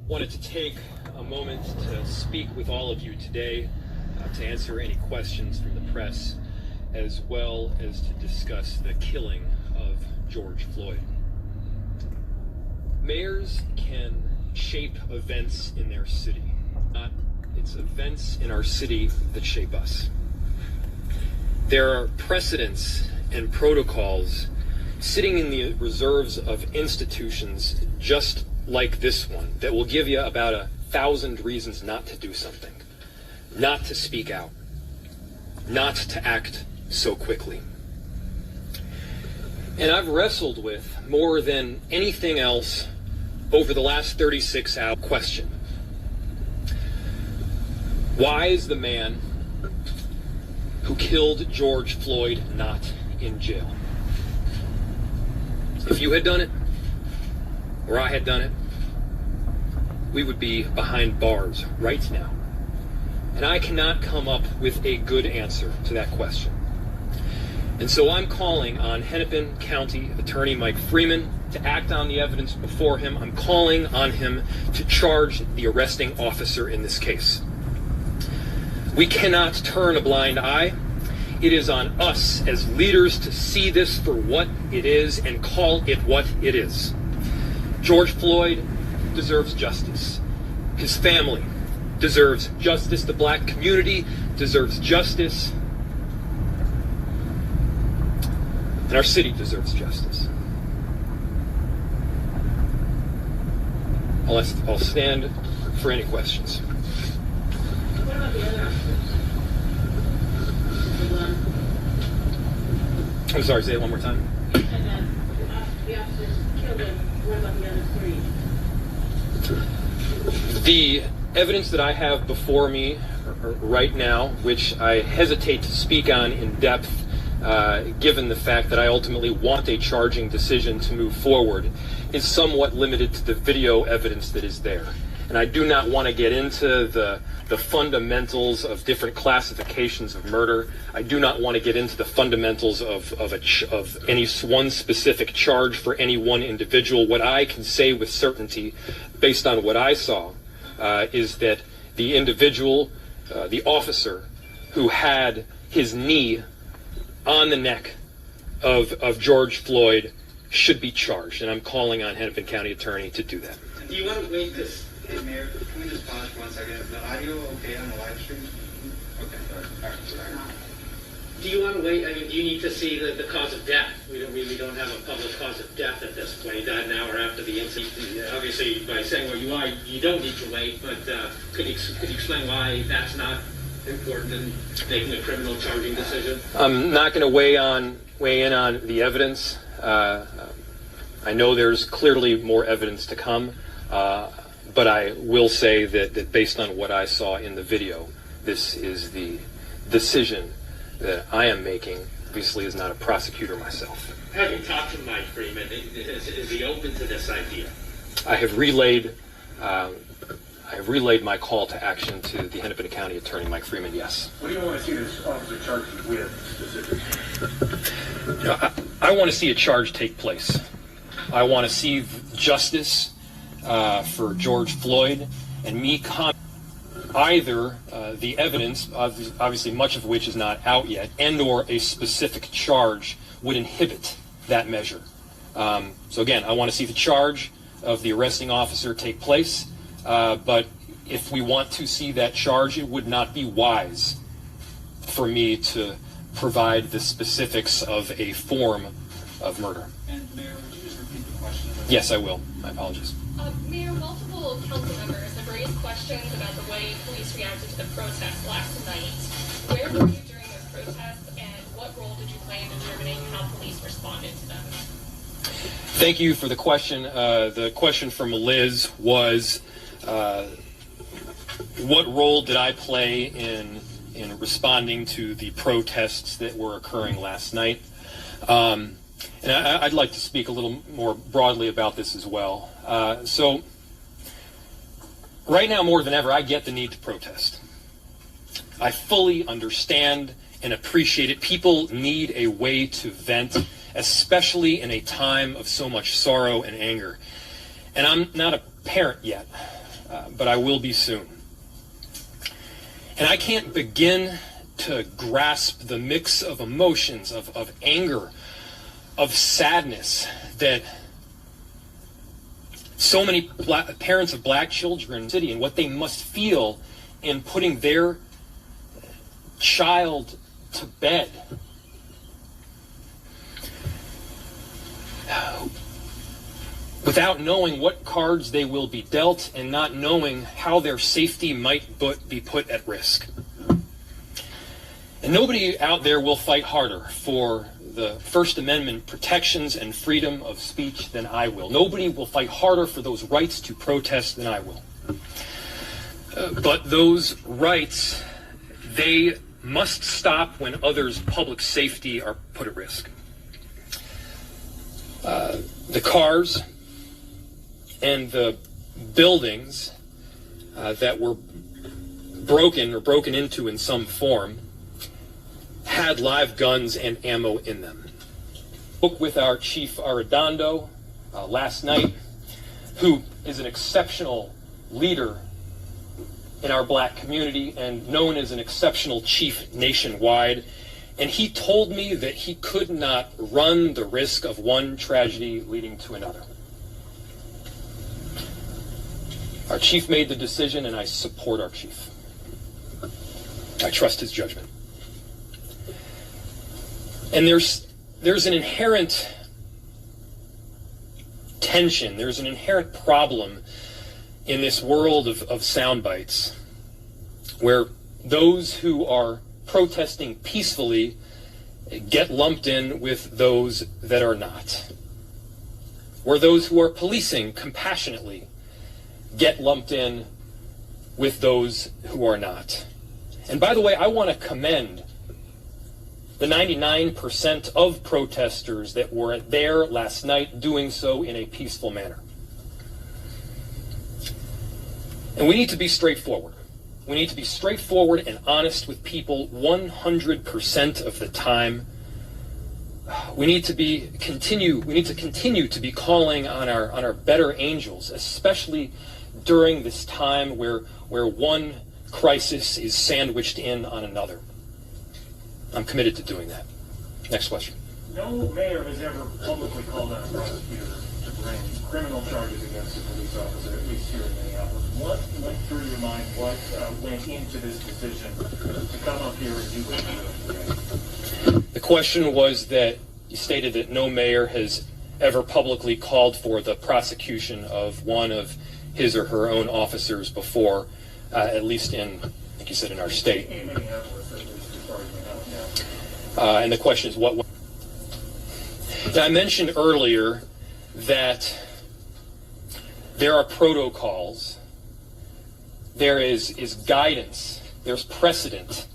Wanted to take a moment to speak with all of you today to answer any questions from the press, as well as to discuss the killing of George Floyd. Mayors can shape events in their city. It's events in our city that shape us. There are precedents and protocols sitting in the reserves of institutions just like this one that will give you about 1,000 reasons not to do something, not to speak out, not to act so quickly. And I've wrestled with, more than anything else over the last 36 hours, question. Why is the man who killed George Floyd not in jail? If you had done it, or I had done it, we would be behind bars right now. And I cannot come up with a good answer to that question. And so I'm calling on Hennepin County Attorney Mike Freeman to act on the evidence before him. I'm calling on him to charge the arresting officer in this case. We cannot turn a blind eye. It is on us as leaders to see this for what it is and call it what it is. George Floyd deserves justice. His family deserves justice. The black community deserves justice. And our city deserves justice. I'll stand for any questions. What about the other I'm sorry, say it one more time. And then the officers killed him. What about the other 3? The evidence that I have before me right now, which I hesitate to speak on in depth, given the fact that I ultimately want a charging decision to move forward, is somewhat limited to the video evidence that is there. And I do not want to get into the fundamentals of different classifications of murder. I do not want to get into the fundamentals of any one specific charge for any one individual. What I can say with certainty, based on what I saw, is that the individual, the officer who had his knee on the neck of George Floyd, should be charged. And I'm calling on Hennepin County Attorney to do that. Do you want to wait this? Hey, Mayor, can we just pause for 1 second? Is the audio okay on the live stream? Okay, all right, sorry. Do you want to wait? I mean, do you need to see the cause of death? We don't have a public cause of death at this point. He died an hour after the incident. Obviously, by saying where you are, you don't need to wait. But could you explain why that's not important in making a criminal charging decision? I'm not going to weigh in on the evidence. I know there's clearly more evidence to come. But I will say that based on what I saw in the video, this is the decision that I am making. Obviously, as not a prosecutor myself. Having talked to Mike Freeman, is he open to this idea? I have relayed my call to action to the Hennepin County Attorney, Mike Freeman. Yes. What do you want to see this officer charged with specifically? I want to see a charge take place. I want to see justice for George Floyd, and me either the evidence, obviously much of which is not out yet, and or a specific charge would inhibit that measure. So again, I want to see the charge of the arresting officer take place, but if we want to see that charge, it would not be wise for me to provide the specifics of a form of murder. And Mayor, would you just repeat the question? Yes, I will. My apologies. Mayor, multiple council members have raised questions about the way police reacted to the protest last night. Where were you during those protests, and what role did you play in determining how police responded to them? Thank you for the question. The question from Liz was, what role did I play in responding to the protests that were occurring last night? And I'd like to speak a little more broadly about this as well. So right now, more than ever, I get the need to protest. I fully understand and appreciate it. People need a way to vent, especially in a time of so much sorrow and anger. And I'm not a parent yet, but I will be soon. And I can't begin to grasp the mix of emotions, of anger, of sadness that so many parents of black children in the city and what they must feel in putting their child to bed. Without knowing what cards they will be dealt and not knowing how their safety might be put at risk. And nobody out there will fight harder for the First Amendment protections and freedom of speech than I will. Nobody will fight harder for those rights to protest than I will. But those rights, they must stop when others' public safety are put at risk. The cars and the buildings that were broken into in some form had live guns and ammo in them. Spoke with our Chief Arredondo last night, who is an exceptional leader in our black community and known as an exceptional chief nationwide. And he told me that he could not run the risk of one tragedy leading to another. Our chief made the decision, and I support our chief. I trust his judgment. And there's an inherent tension, there's an inherent problem in this world of sound bites, where those who are protesting peacefully get lumped in with those that are not, where those who are policing compassionately get lumped in with those who are not. And by the way, I want to commend the 99% of protesters that were there last night doing so in a peaceful manner. And we need to be straightforward. We need to be straightforward and honest with people 100% of the time. We need to continue to be calling on our better angels, especially during this time where one crisis is sandwiched in on another. I'm committed to doing that. Next question. No mayor has ever publicly called on a prosecutor to bring criminal charges against a police officer, at least here in Minneapolis. What went through your mind? What went into this decision to come up here and do what you did? The question was that you stated that no mayor has ever publicly called for the prosecution of one of his or her own officers before, at least in, like you said, in our state. In Minneapolis, at least, as far as we know, yeah. And the question is what? Now, I mentioned earlier that there are protocols, there is guidance, there's precedent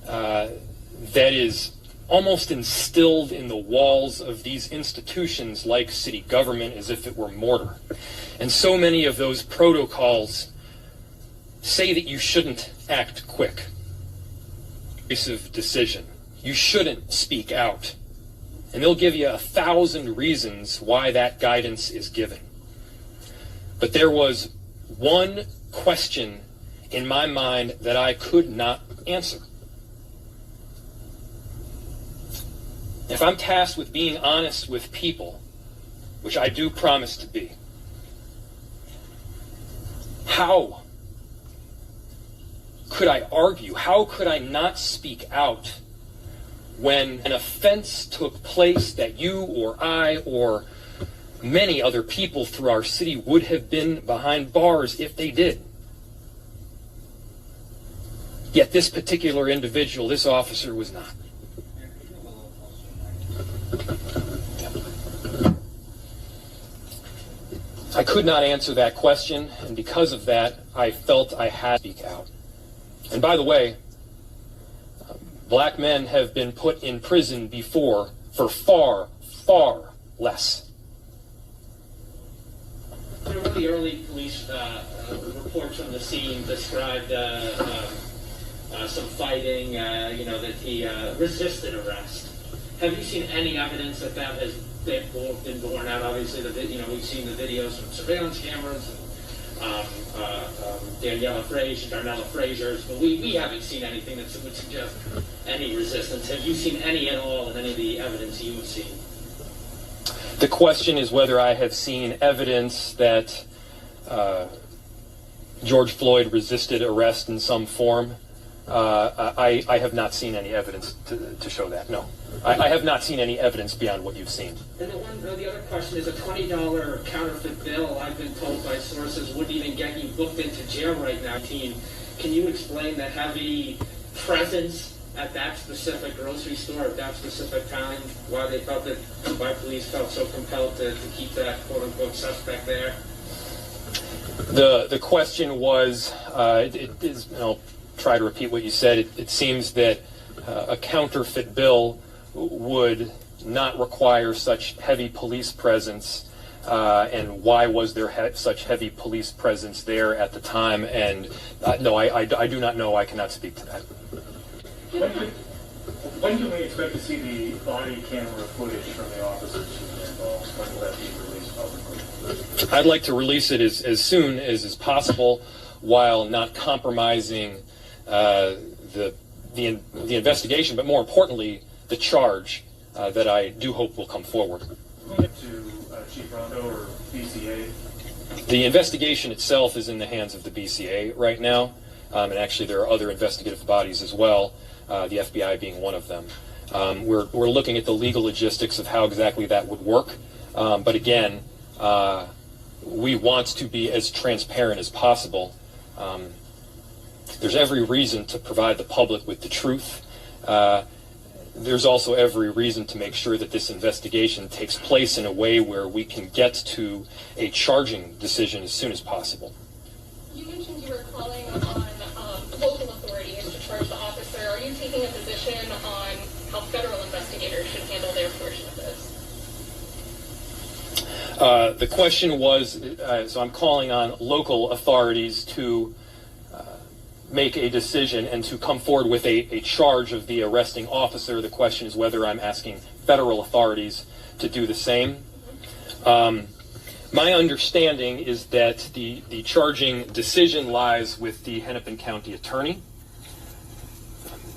that is almost instilled in the walls of these institutions like city government as if it were mortar. And so many of those protocols say that you shouldn't act quick. Decisive decision. You shouldn't speak out. And they'll give you 1,000 reasons why that guidance is given. But there was one question in my mind that I could not answer. If I'm tasked with being honest with people, which I do promise to be, how could I argue? How could I not speak out when an offense took place that you or I or many other people through our city would have been behind bars if they did? Yet this particular individual, this officer, was not. I could not answer that question, and because of that, I felt I had to speak out. And by the way, black men have been put in prison before for far, far less. One of the early police reports from the scene described some fighting, that he resisted arrest. Have you seen any evidence that has been borne out? Obviously, we've seen the videos from surveillance cameras Darnella Frazier's, but we haven't seen anything that would suggest any resistance. Have you seen any at all in any of the evidence you have seen? The question is whether I have seen evidence that George Floyd resisted arrest in some form. I have not seen any evidence to show that, no. I have not seen any evidence beyond what you've seen. And the other question is a $20 counterfeit bill, I've been told by sources, wouldn't even get you booked into jail right now. Can you explain the heavy presence at that specific grocery store at that specific time, why they felt that, why police felt so compelled to keep that quote-unquote suspect there? The question was, it is, I'll try to repeat what you said, it seems that a counterfeit bill would not require such heavy police presence, and why was there such heavy police presence there at the time? And no, I do not know. I cannot speak to that. When do we expect to see the body camera footage from the officers who were involved? When will that be released publicly? I'd like to release it as soon as is possible, while not compromising the investigation, but more importantly, the charge that I do hope will come forward. To Chief Rondo or BCA? The investigation itself is in the hands of the BCA right now, and actually there are other investigative bodies as well, the FBI being one of them. We're looking at the legal logistics of how exactly that would work, but again, we want to be as transparent as possible. There's every reason to provide the public with the truth. There's also every reason to make sure that this investigation takes place in a way where we can get to a charging decision as soon as possible. You mentioned you were calling on local authorities to charge the officer. Are you taking a position on how federal investigators should handle their portion of this? The question was, so I'm calling on local authorities to make a decision and to come forward with a charge of the arresting officer. The question is whether I'm asking federal authorities to do the same. My understanding is that the charging decision lies with the Hennepin County Attorney.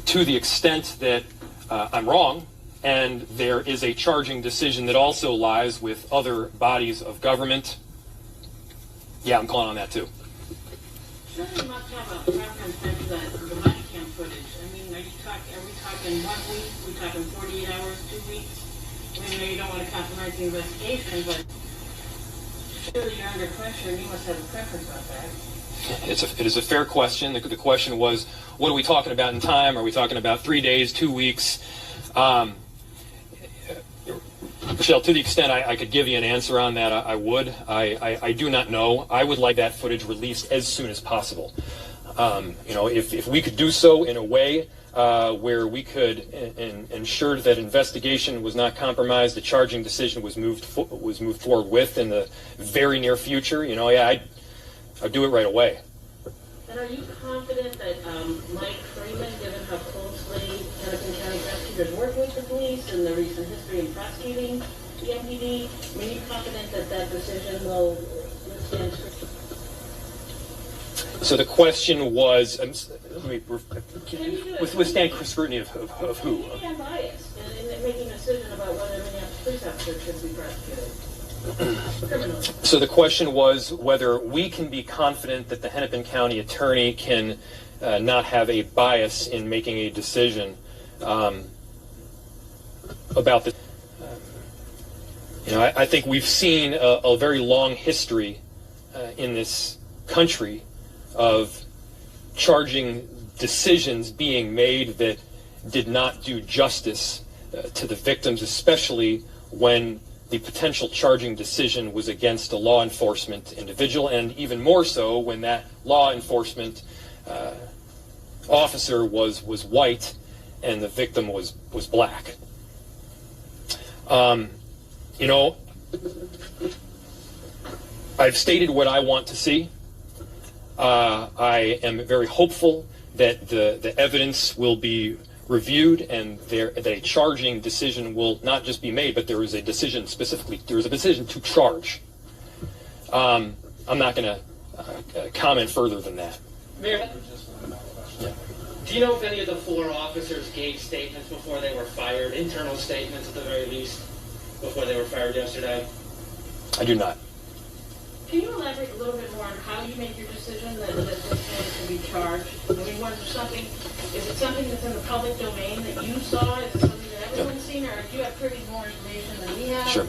To the extent that I'm wrong, and there is a charging decision that also lies with other bodies of government, yeah, I'm calling on that too. Surely must have a preference then for the body cam footage. I mean, are we talking 1 week? Are we talking 48 hours, 2 weeks? I mean, you don't want to compromise the investigation, but surely you're under pressure and you must have a preference about that. It is a fair question. The question was, what are we talking about in time? Are we talking about 3 days, 2 weeks? Michelle, to the extent I could give you an answer on that, I would. I do not know. I would like that footage released as soon as possible. If we could do so in a way where we could ensure that investigation was not compromised, the charging decision was moved forward with in the very near future, I'd do it right away. And are you confident that Mike Freeman, given how closely Hennepin County prosecutors work with the police and the recent history in prosecuting the MPD, are you confident that that decision will withstand scrutiny? So the question was, withstand scrutiny of who? Can you be unbiased in making a decision about whether Minneapolis police officers should be prosecuted? So the question was whether we can be confident that the Hennepin County Attorney can not have a bias in making a decision about the. I think we've seen a very long history in this country of charging decisions being made that did not do justice to the victims, especially when the potential charging decision was against a law enforcement individual, and even more so when that law enforcement officer was white and the victim was black. I've stated what I want to see. I am very hopeful that the evidence will be reviewed and that a charging decision will not just be made, but there is a decision to charge. I'm not going to comment further than that. Mayor, do you know if any of the 4 officers gave statements before they were fired, internal statements at the very least, before they were fired yesterday? I do not. Can you elaborate a little bit more on how you make your decision that this man should be charged? I mean, was there something, is it something that's in the public domain that you saw? Is it something that everyone's seen, or do you have privy to more information than we have? Sure.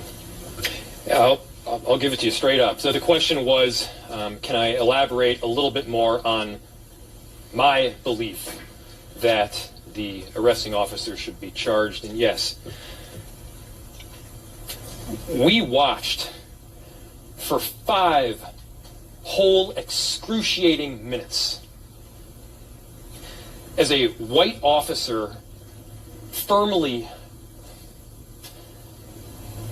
Yeah, I'll give it to you straight up. So the question was, can I elaborate a little bit more on my belief that the arresting officer should be charged? And yes, we watched for 5 whole excruciating minutes as a white officer firmly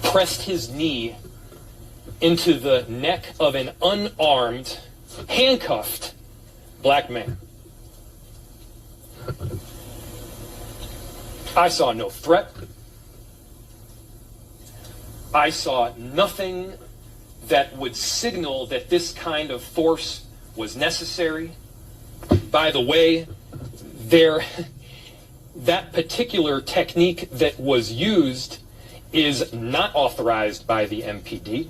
pressed his knee into the neck of an unarmed, handcuffed black man. I saw no threat. I saw nothing that would signal that this kind of force was necessary. By the way, that particular technique that was used is not authorized by the MPD.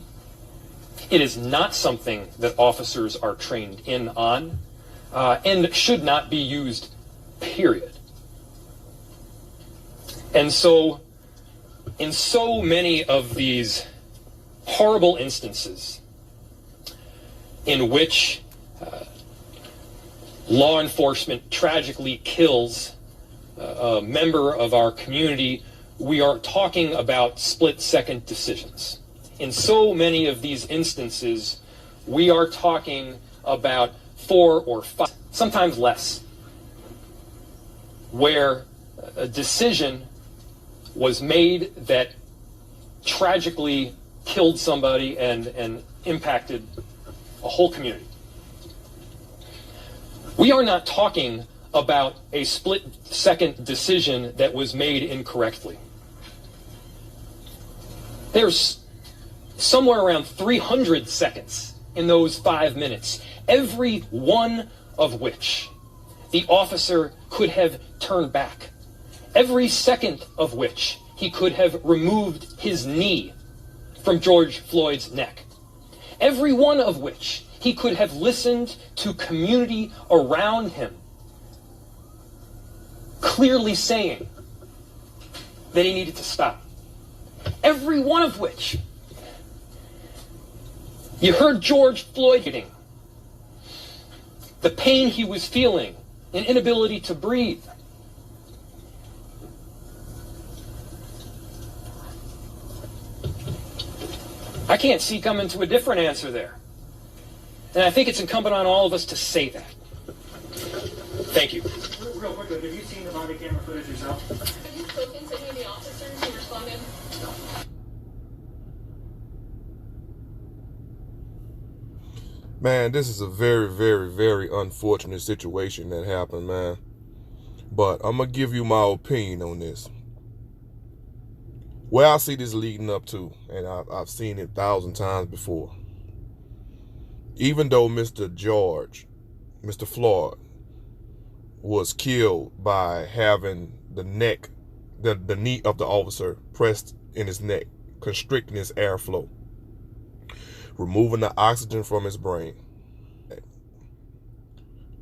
It is not something that officers are trained in on, and should not be used, period. And so, in so many of these horrible instances in which law enforcement tragically kills a member of our community, we are talking about split-second decisions. In so many of these instances, we are talking about 4 or 5, sometimes less, where a decision was made that tragically killed somebody and impacted a whole community. We are not talking about a split-second decision that was made incorrectly. There's somewhere around 300 seconds in those 5 minutes, every one of which the officer could have turned back, every second of which he could have removed his knee from George Floyd's neck, every one of which he could have listened to community around him clearly saying that he needed to stop. Every one of which you heard George Floyd getting, the pain he was feeling, an inability to breathe. I can't see coming to a different answer there. And I think it's incumbent on all of us to say that. Thank you. Real quickly, have you seen the body camera footage yourself? Have you spoken to any of the officers who responded? Man, this is a very, very, very unfortunate situation that happened, man. But I'm going to give you my opinion on this. Where I see this leading up to, and I've seen it 1,000 times before. Even though Mr. Floyd, was killed by having the knee of the officer pressed in his neck, constricting his airflow, removing the oxygen from his brain.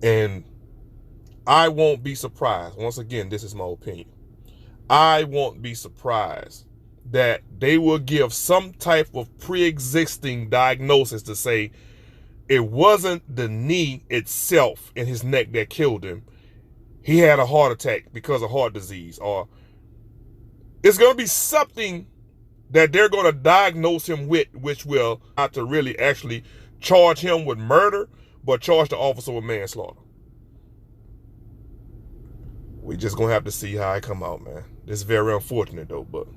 And I won't be surprised, once again, this is my opinion, I won't be surprised that they will give some type of pre-existing diagnosis to say it wasn't the knee itself in his neck that killed him. He had a heart attack because of heart disease, or it's going to be something that they're going to diagnose him with, which will not to really actually charge him with murder, but charge the officer with manslaughter. We just going to have to see how it come out, man. It's very unfortunate, though, but